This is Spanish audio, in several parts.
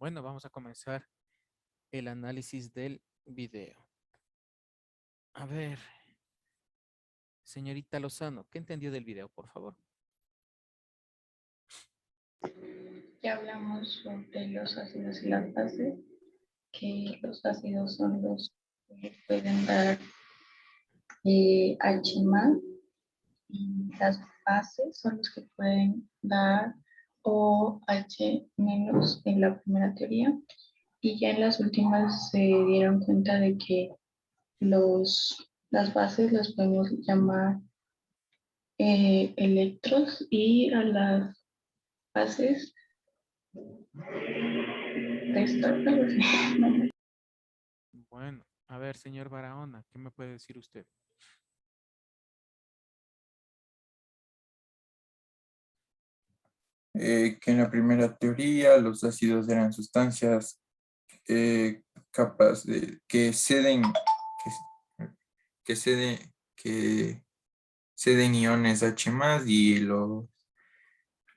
Bueno, vamos a comenzar el análisis del video. A ver, señorita Lozano, ¿qué entendió del video, por favor? Ya hablamos sobre los ácidos y las bases, que los ácidos son los que pueden dar H más y las bases son los que pueden dar OH menos en la primera teoría. Y ya en las últimas se dieron cuenta de que las bases las podemos llamar electros y a las bases testas. Bueno, a ver, señor Barahona, ¿qué me puede decir usted? Que en la primera teoría los ácidos eran sustancias capaces que ceden, que ceden, que ceden iones H más y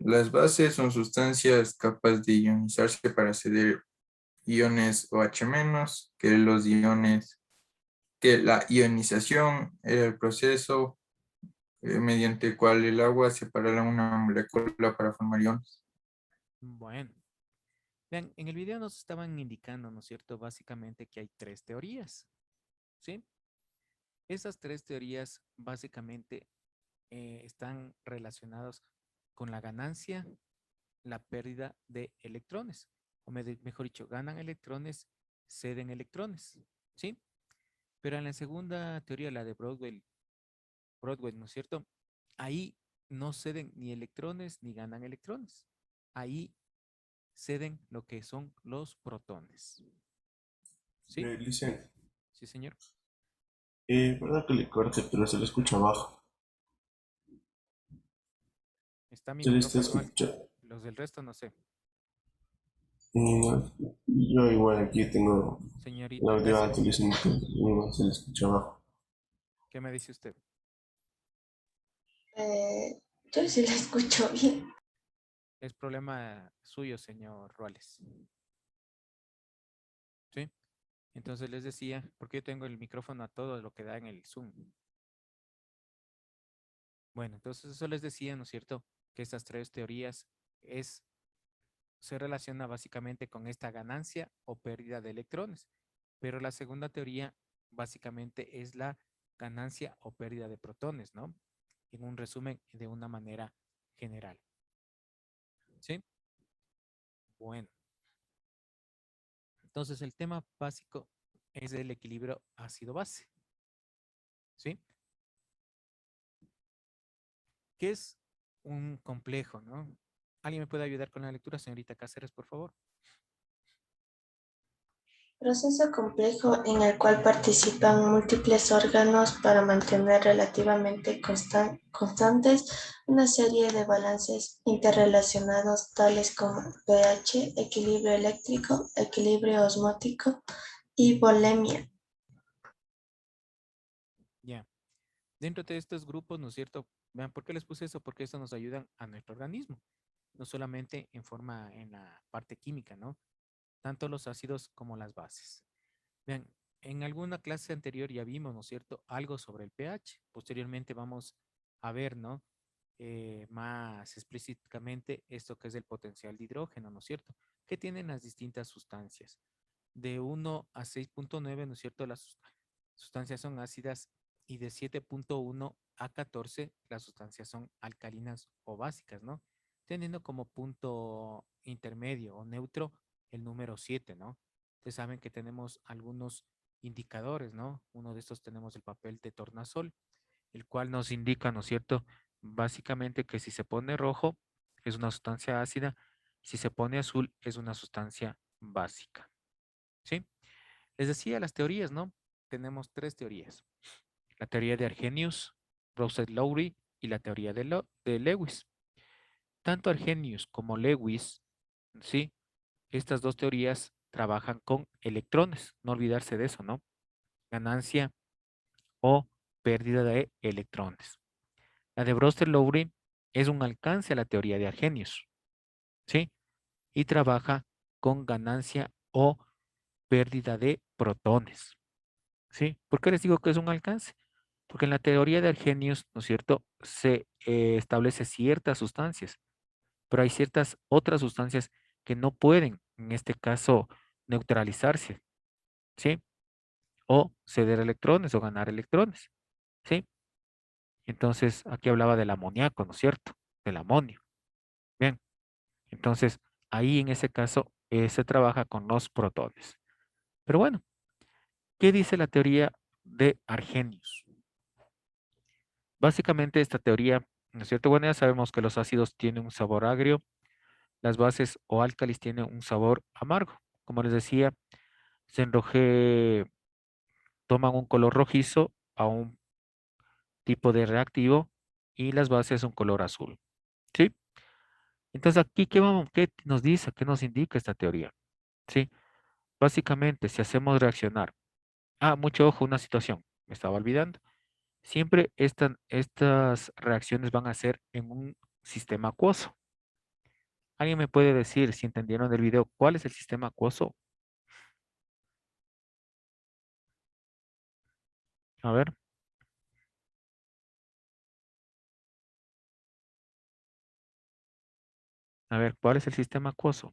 las bases son sustancias capaces de ionizarse para ceder iones OH menos, que la ionización era el proceso mediante el cual el agua separará una molécula para formar iones. Bueno, vean, en el video nos estaban indicando, ¿no es cierto? Básicamente que hay tres teorías, ¿sí? Esas tres teorías básicamente están relacionadas con la ganancia, la pérdida de electrones, o mejor dicho, ganan electrones, ceden electrones, ¿sí? Pero en la segunda teoría, la de Broadwell, ¿no es cierto? Ahí no ceden ni electrones ni ganan electrones. Ahí ceden lo que son los protones. ¿Sí? Licen, Sí, señor. verdad que le corte, pero se le escucha abajo. Está mi Se le está micrófono alto. escuchando. Los del resto no sé. Yo igual aquí tengo el Señorita audio Leslie, alto, dicen que igual se le escucha abajo. ¿qué me dice usted? Yo sí la escucho bien. Es problema suyo, señor Ruales. ¿Sí? Entonces les decía, porque yo tengo el micrófono a todo lo que da en el Zoom. Bueno, entonces eso les decía, ¿no es cierto? Que estas tres teorías es se relaciona básicamente con esta ganancia o pérdida de electrones. Pero la segunda teoría básicamente es la ganancia o pérdida de protones, ¿no? En un resumen de una manera general. ¿Sí? Bueno, entonces el tema básico es el equilibrio ácido-base. ¿Sí? Que es un complejo, ¿no? ¿Alguien me puede ayudar con la lectura, señorita Cáceres, por favor? Proceso complejo en el cual participan múltiples órganos para mantener relativamente constantes una serie de balances interrelacionados tales como pH, equilibrio eléctrico, equilibrio osmótico y volemia. Ya. Dentro de estos grupos, ¿no es cierto? Vean, ¿por qué les puse eso? Porque eso nos ayuda a nuestro organismo, no solamente en la parte química, ¿no? Tanto los ácidos como las bases. Vean, en alguna clase anterior ya vimos, ¿no es cierto?, algo sobre el pH. Posteriormente vamos a ver, ¿no? Más explícitamente esto que es el potencial de hidrógeno, ¿no es cierto? Que tienen las distintas sustancias. De 1 a 6,9, ¿no es cierto? Las sustancias son ácidas y de 7,1 a 14 las sustancias son alcalinas o básicas, ¿no? Teniendo como punto intermedio o neutro el número 7, ¿no? Ustedes saben que tenemos algunos indicadores, ¿no? Uno de estos tenemos el papel de tornasol, el cual nos indica, ¿no es cierto? Básicamente que si se pone rojo es una sustancia ácida, si se pone azul es una sustancia básica, ¿sí? Les decía las teorías, ¿no? Tenemos tres teorías. La teoría de Arrhenius, Browser-Lowry y la teoría de Lewis. Tanto Arrhenius como Lewis, ¿sí? Estas dos teorías trabajan con electrones, no olvidarse de eso, ¿no? Ganancia o pérdida de electrones. La de Brewster-Lowry es un alcance a la teoría de Arrhenius, ¿sí? Y trabaja con ganancia o pérdida de protones. ¿Sí? ¿Por qué les digo que es un alcance? Porque en la teoría de Arrhenius, ¿no es cierto?, se establece ciertas sustancias, pero hay ciertas otras sustancias que no pueden, en este caso, neutralizarse, ¿sí? O ceder electrones o ganar electrones, ¿sí? Entonces, aquí hablaba del amoníaco, ¿no es cierto? Del amonio. Bien, entonces, ahí en ese caso se trabaja con los protones. Pero bueno, ¿qué dice la teoría de Arrhenius? Básicamente esta teoría, ¿no es cierto? Bueno, ya sabemos que los ácidos tienen un sabor agrio, las bases o álcalis tienen un sabor amargo. Como les decía, se toman un color rojizo a un tipo de reactivo y las bases un color azul. ¿Sí? Entonces aquí, ¿qué nos dice? ¿Qué nos indica esta teoría? ¿Sí? Básicamente, si hacemos reaccionar. Mucho ojo, una situación. Me estaba olvidando. Siempre estas reacciones van a ser en un sistema acuoso. ¿Alguien me puede decir, si entendieron del video, cuál es el sistema acuoso? A ver, ¿cuál es el sistema acuoso?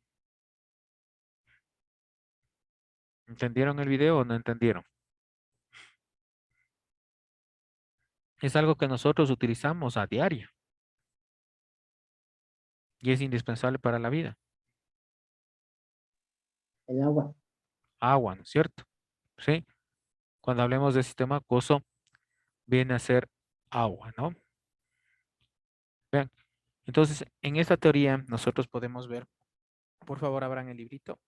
¿Entendieron el video o no entendieron? Es algo que nosotros utilizamos a diario y es indispensable para la vida. El agua. Agua, ¿no es cierto? ¿Sí? Cuando hablemos de sistema acuoso, viene a ser agua, ¿no? Vean, entonces, en esta teoría nosotros podemos ver, por favor, abran el librito.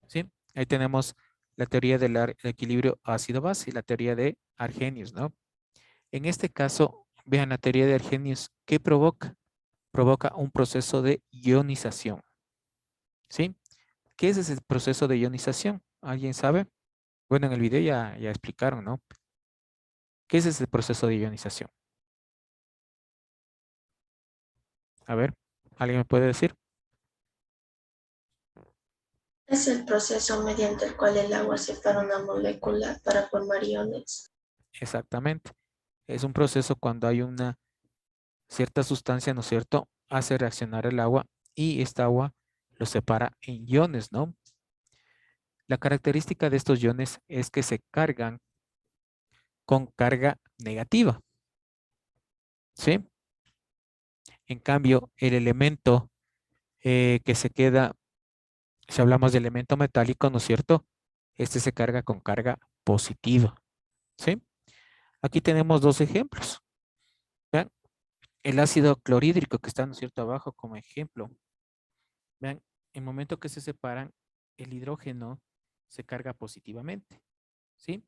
¿Sí? Ahí tenemos la teoría del equilibrio ácido-base y la teoría de Arrhenius, ¿no? En este caso, vean la teoría de Arrhenius, ¿qué provoca? Provoca un proceso de ionización, ¿sí? ¿Qué es ese proceso de ionización? ¿Alguien sabe? Bueno, en el video ya explicaron, ¿no? ¿Qué es ese proceso de ionización? A ver, ¿alguien me puede decir? Es el proceso mediante el cual el agua separa una molécula para formar iones. Exactamente. Es un proceso cuando hay una cierta sustancia, ¿no es cierto? Hace reaccionar el agua y esta agua lo separa en iones, ¿no? La característica de estos iones es que se cargan con carga negativa, ¿sí? En cambio, el elemento que se queda, si hablamos de elemento metálico, ¿no es cierto? Este se carga con carga positiva, ¿sí? Aquí tenemos dos ejemplos. Vean, el ácido clorhídrico que está, ¿no es cierto?, abajo como ejemplo. Vean, en el momento que se separan, el hidrógeno se carga positivamente, ¿sí?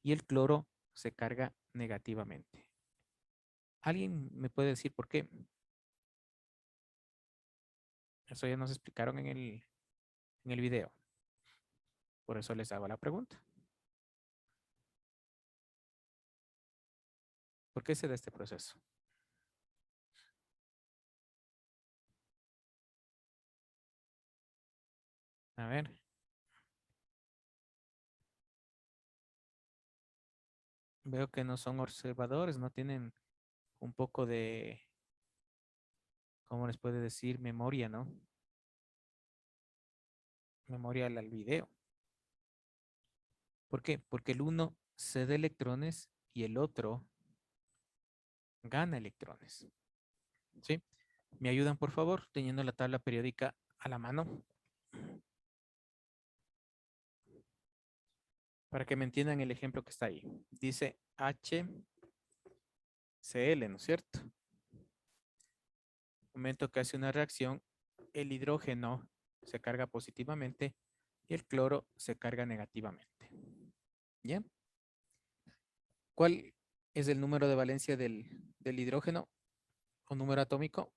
Y el cloro se carga negativamente. ¿Alguien me puede decir por qué? Eso ya nos explicaron en el video. Por eso les hago la pregunta. ¿Por qué se da este proceso? A ver. Veo que no son observadores, no tienen un poco de, ¿cómo les puede decir? Memoria, ¿no? Memoria al video. ¿Por qué? Porque el uno cede electrones y el otro gana electrones. ¿Sí? ¿Me ayudan, por favor, teniendo la tabla periódica a la mano? Para que me entiendan el ejemplo que está ahí. Dice HCl, ¿no es cierto? Momento que hace una reacción, el hidrógeno se carga positivamente y el cloro se carga negativamente. ¿Bien? ¿Cuál es el número de valencia del hidrógeno o número atómico?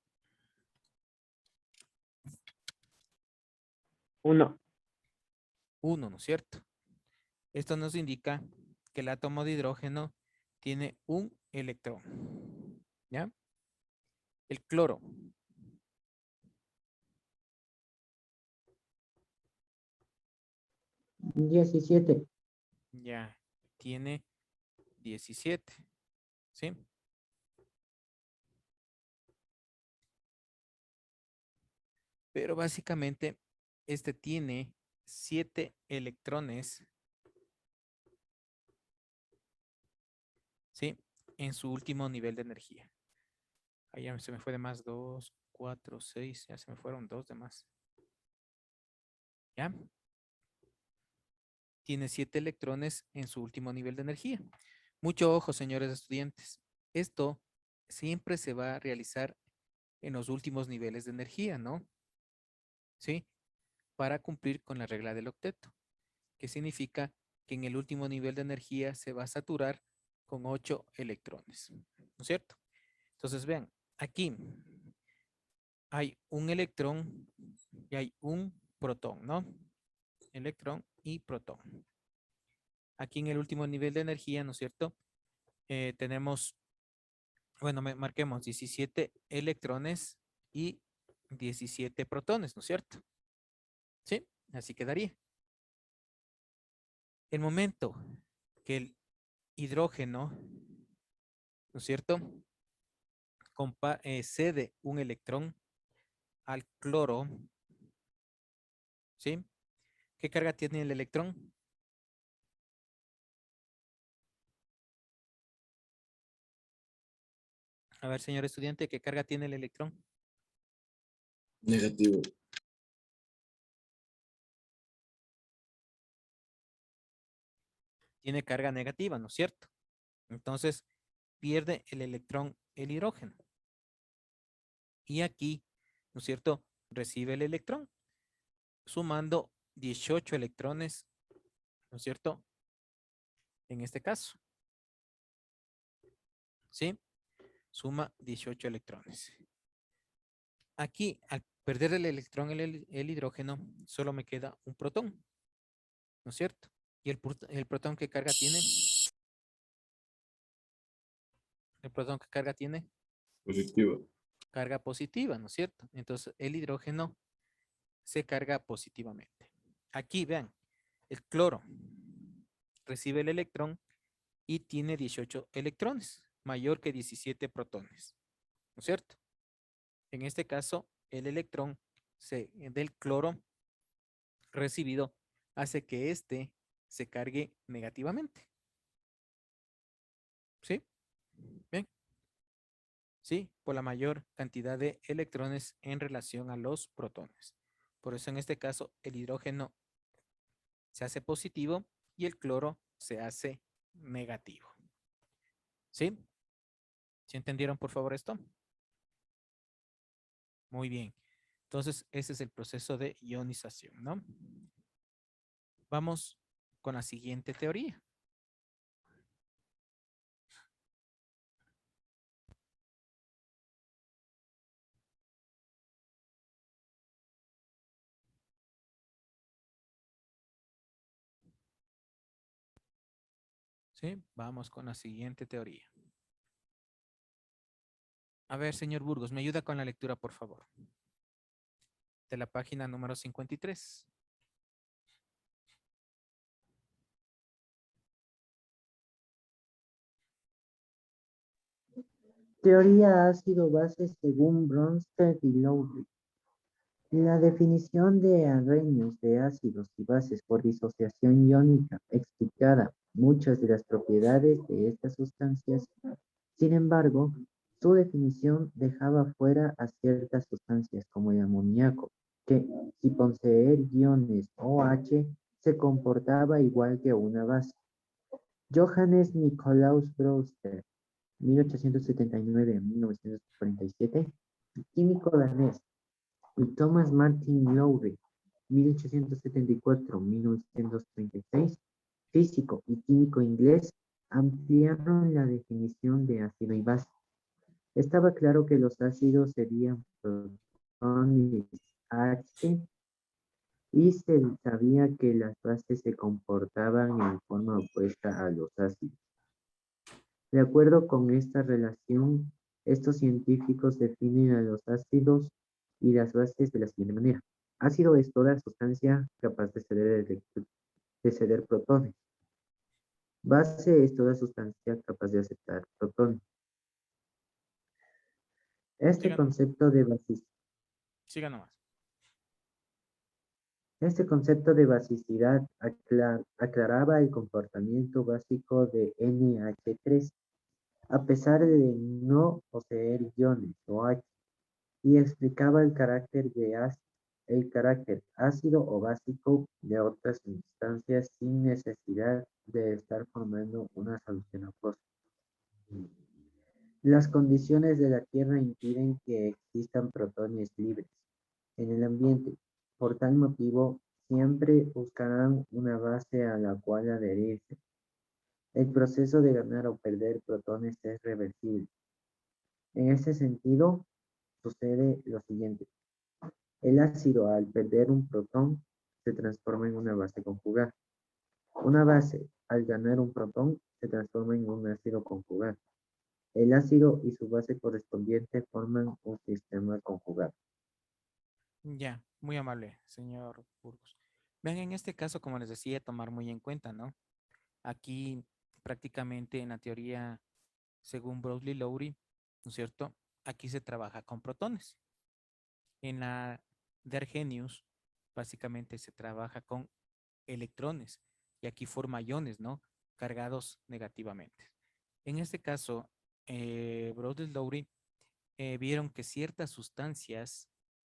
1. 1, ¿no es cierto? Esto nos indica que el átomo de hidrógeno tiene un electrón. ¿Ya? El cloro. 17. Ya tiene 17. ¿Sí? Pero básicamente este tiene 7 electrones, ¿sí? En su último nivel de energía. Ahí ya se me fue de más 2, 4, 6. Ya se me fueron 2 de más. ¿Ya? Tiene 7 electrones en su último nivel de energía. Mucho ojo, señores estudiantes. Esto siempre se va a realizar en los últimos niveles de energía, ¿no? ¿Sí? Para cumplir con la regla del octeto, que significa que en el último nivel de energía se va a saturar con 8 electrones, ¿no es cierto? Entonces vean, aquí hay un electrón y hay un protón, ¿no? Electrón y protón. Aquí en el último nivel de energía, ¿no es cierto? Tenemos, bueno, marquemos 17 electrones y 17 protones, ¿no es cierto? ¿Sí? Así quedaría. El momento que el hidrógeno, ¿no es cierto? Cede un electrón al cloro, ¿sí? ¿Qué carga tiene el electrón? A ver, señor estudiante, ¿qué carga tiene el electrón? Negativo. Tiene carga negativa, ¿no es cierto? Entonces, pierde el electrón el hidrógeno. Y aquí, ¿no es cierto? Recibe el electrón, sumando 18 electrones, ¿no es cierto? En este caso, ¿sí? Suma 18 electrones. Aquí, al perder el electrón, el hidrógeno, solo me queda un protón, ¿no es cierto? ¿Y el protón qué carga tiene? El protón qué carga tiene? Positivo. Carga positiva, ¿no es cierto? Entonces, el hidrógeno se carga positivamente. Aquí, vean, el cloro recibe el electrón y tiene 18 electrones, mayor que 17 protones, ¿no es cierto? En este caso, el electrón del cloro recibido hace que éste se cargue negativamente. ¿Sí? Bien. Sí, por la mayor cantidad de electrones en relación a los protones. Por eso en este caso el hidrógeno se hace positivo y el cloro se hace negativo. ¿Sí? ¿Sí entendieron por favor esto? Muy bien. Entonces ese es el proceso de ionización, ¿no? Vamos con la siguiente teoría. ¿Sí? Vamos con la siguiente teoría. A ver, señor Burgos, ¿me ayuda con la lectura, por favor? De la página número 53. Teoría ácido-base según Bronsted y Lowry. La definición de Arrhenius de ácidos y bases por disociación iónica explicada muchas de las propiedades de estas sustancias. Sin embargo, su definición dejaba fuera a ciertas sustancias como el amoníaco, que, sin poseer iones OH, se comportaba igual que una base. Johannes Nikolaus Brewster, 1879-1947, químico danés, y Thomas Martin Lowry, 1874-1936, físico y químico inglés, ampliaron la definición de ácido y base. Estaba claro que los ácidos serían protones H y se sabía que las bases se comportaban en forma opuesta a los ácidos. De acuerdo con esta relación, Estos científicos definen a los ácidos y las bases de la siguiente manera. Ácido es toda sustancia capaz de ceder protones. Base es toda sustancia capaz de aceptar protones. Este Siga, concepto de siga nomás. Este concepto de basicidad aclaraba el comportamiento básico de NH3, a pesar de no poseer iones o H, y explicaba el carácter ácido o básico de otras sustancias sin necesidad de estar formando una solución acuosa. Las condiciones de la Tierra impiden que existan protones libres en el ambiente. Por tal motivo, siempre buscarán una base a la cual adherirse. El proceso de ganar o perder protones es reversible. En este sentido, sucede lo siguiente. El ácido, al perder un protón, se transforma en una base conjugada. Una base, al ganar un protón, se transforma en un ácido conjugado. El ácido y su base correspondiente forman un sistema conjugado. Ya, muy amable, señor Burgos. Ven, en este caso, como les decía, tomar muy en cuenta, ¿no? Aquí prácticamente en la teoría, según Broglie-Lowry, ¿no es cierto? Aquí se trabaja con protones. En la de Arrhenius, básicamente se trabaja con electrones y aquí forma iones, ¿no? Cargados negativamente. En este caso, Broglie-Lowry vieron que ciertas sustancias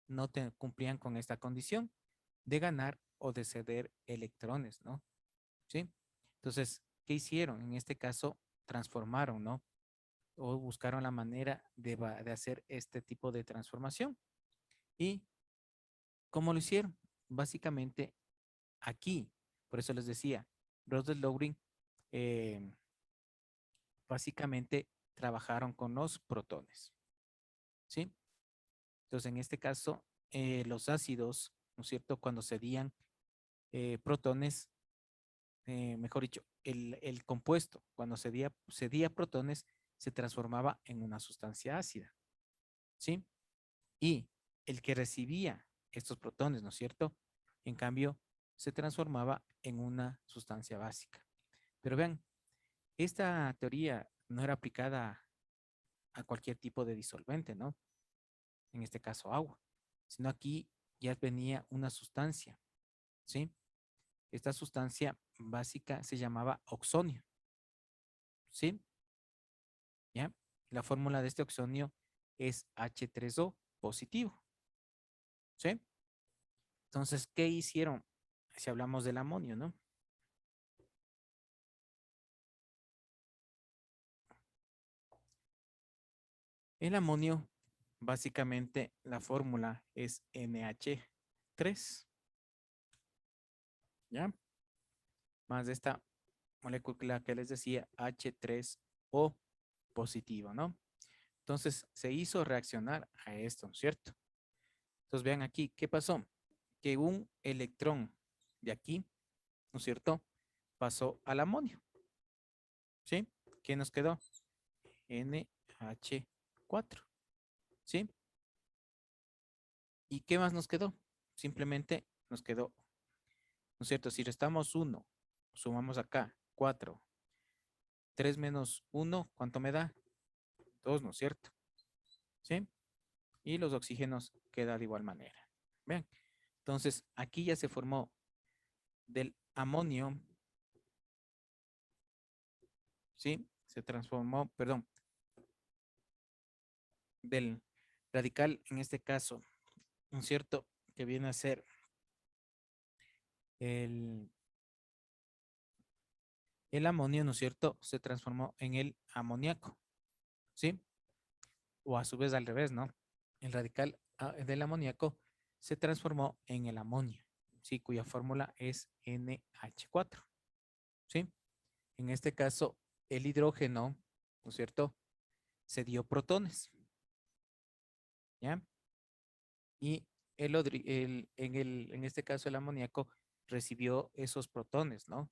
no cumplían con esta condición de ganar o de ceder electrones, ¿no? ¿Sí? Entonces, ¿qué hicieron? En este caso, transformaron, ¿no? O buscaron la manera de hacer este tipo de transformación. ¿Y cómo lo hicieron? Básicamente, aquí, por eso les decía, Rose-Lowry básicamente trabajaron con los protones, ¿sí? Entonces, en este caso, los ácidos, ¿no es cierto? Cuando cedían protones, mejor dicho, el compuesto, cuando cedía protones, se transformaba en una sustancia ácida, ¿sí? Y el que recibía estos protones, ¿no es cierto? En cambio, se transformaba en una sustancia básica. Pero vean, esta teoría no era aplicada a cualquier tipo de disolvente, ¿no? En este caso, agua, sino aquí ya venía una sustancia, ¿sí? Esta sustancia básica se llamaba oxonio, ¿sí? ¿Ya? La fórmula de este oxonio es H3O positivo, ¿sí? Entonces, ¿qué hicieron? Si hablamos del amonio, ¿no? El amonio, básicamente, la fórmula es NH3, ¿ya? Más de esta molécula que les decía, H3O positivo, ¿no? Entonces, se hizo reaccionar a esto, ¿cierto? Entonces, vean aquí, ¿qué pasó? Que un electrón de aquí, ¿no es cierto? Pasó al amonio, ¿sí? ¿Qué nos quedó? NH4, ¿sí? ¿Y qué más nos quedó? Simplemente nos quedó, ¿no es cierto? Si restamos 1, sumamos acá 4, 3 menos 1, ¿cuánto me da? 2, ¿no es cierto? ¿Sí? Y los oxígenos queda de igual manera. Vean, entonces aquí ya se formó del amonio, ¿sí? Se transformó, perdón, del radical, en este caso, ¿no es cierto? Que viene a ser el, el amonio, ¿no es cierto? Se transformó en el amoníaco, ¿sí? O a su vez al revés, ¿no? El radical del amoníaco se transformó en el amonio, ¿sí? Cuya fórmula es NH4, ¿sí? En este caso, el hidrógeno, ¿no es cierto? Se dio protones, ¿ya? Y en este caso el amoníaco recibió esos protones, ¿no?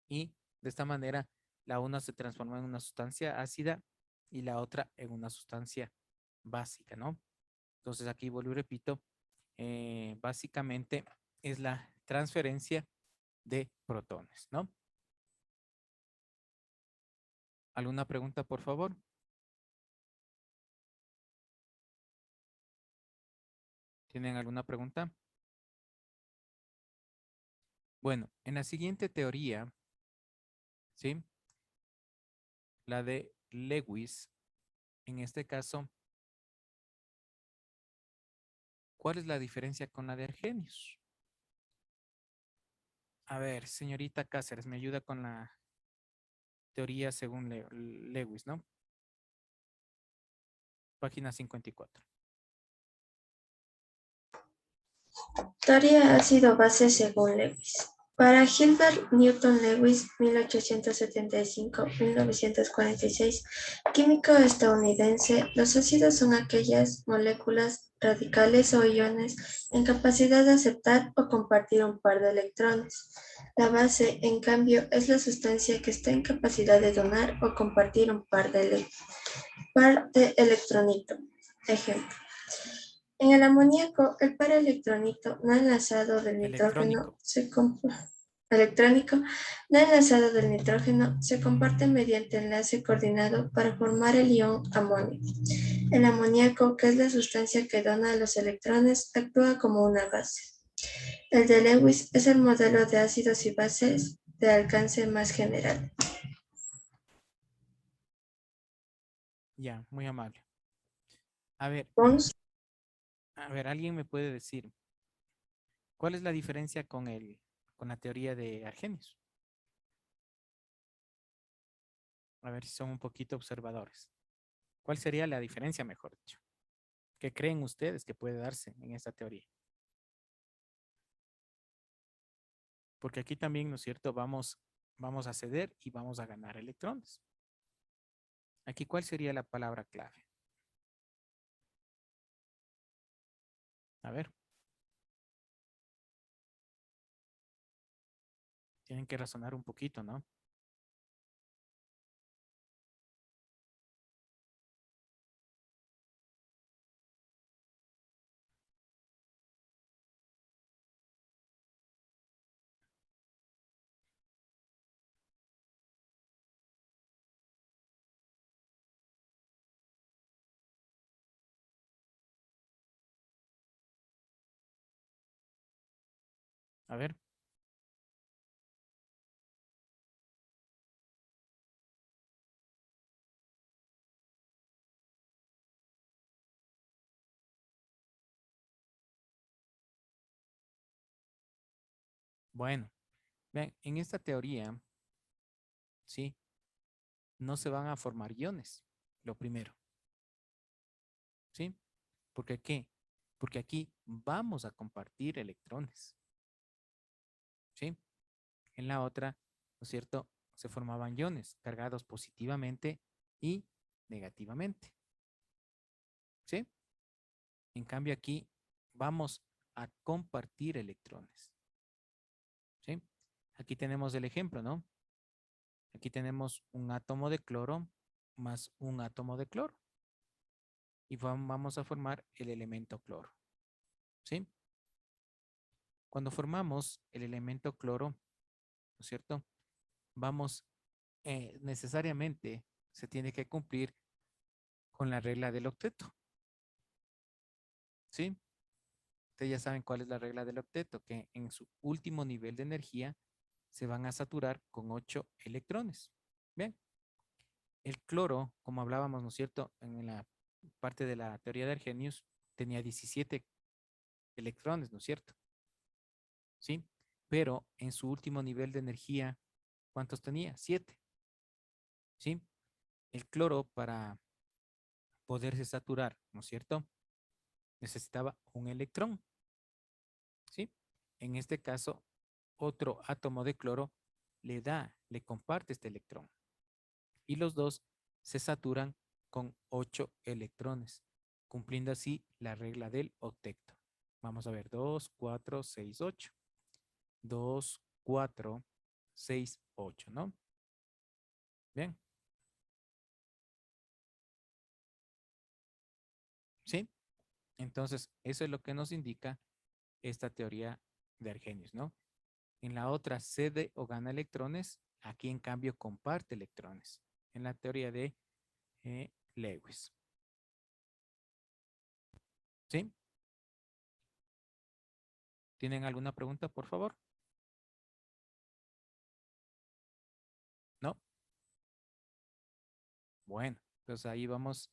Y de esta manera la una se transformó en una sustancia ácida y la otra en una sustancia básica, ¿no? Entonces aquí vuelvo y repito, básicamente es la transferencia de protones, ¿no? ¿Alguna pregunta, por favor? ¿Tienen alguna pregunta? Bueno, en la siguiente teoría, ¿sí? La de Lewis, en este caso, ¿cuál es la diferencia con la de Arrhenius? A ver, señorita Cáceres, me ayuda con la teoría según Lewis, ¿no? Página 54. Teoría ácido-base según Lewis. Para Gilbert Newton Lewis, 1875-1946, químico estadounidense, los ácidos son aquellas moléculas radicales o iones en capacidad de aceptar o compartir un par de electrones. La base, en cambio, es la sustancia que está en capacidad de donar o compartir un par de electronito. Ejemplo. En el amoníaco, el par electrónico no enlazado del nitrógeno se comparte mediante enlace coordinado para formar el ion amonio. El amoníaco, que es la sustancia que dona los electrones, actúa como una base. El de Lewis es el modelo de ácidos y bases de alcance más general. Ya, muy amable. A Pons, ver, ¿alguien me puede decir cuál es la diferencia con la teoría de Arrhenius? A ver si son un poquito observadores. ¿Cuál sería la diferencia, mejor dicho? ¿Qué creen ustedes que puede darse en esta teoría? Porque aquí también, ¿no es cierto? Vamos a ceder y vamos a ganar electrones. Aquí, ¿cuál sería la palabra clave? A ver. Tienen que razonar un poquito, ¿no? A ver. Bueno, vean, en esta teoría, sí, no se van a formar iones, lo primero, ¿sí? ¿Por qué? Porque aquí vamos a compartir electrones, ¿sí? En la otra, ¿no es cierto? Se formaban iones cargados positivamente y negativamente, ¿sí? En cambio aquí vamos a compartir electrones, ¿sí? Aquí tenemos el ejemplo, ¿no? Aquí tenemos un átomo de cloro más un átomo de cloro y vamos a formar el elemento cloro, ¿sí? Cuando formamos el elemento cloro, ¿no es cierto? Vamos, necesariamente se tiene que cumplir con la regla del octeto, ¿sí? Ustedes ya saben cuál es la regla del octeto, que en su último nivel de energía se van a saturar con 8 electrones. Bien, el cloro, como hablábamos, ¿no es cierto? En la parte de la teoría de Arrhenius, tenía 17 electrones, ¿no es cierto? ¿Sí? Pero en su último nivel de energía, ¿cuántos tenía? 7. ¿Sí? El cloro, para poderse saturar, ¿no es cierto? Necesitaba un electrón, ¿sí? En este caso, otro átomo de cloro le comparte este electrón. Y los dos se saturan con 8 electrones, cumpliendo así la regla del octeto. Vamos a ver, 2, 4, 6, 8. 2, 4, 6, 8, ¿no? Bien. ¿Sí? Entonces, eso es lo que nos indica esta teoría de Arrhenius, ¿no? En la otra cede o gana electrones, aquí en cambio comparte electrones, en la teoría de Lewis. ¿Sí? ¿Tienen alguna pregunta, por favor? ¿No? Bueno, entonces ahí vamos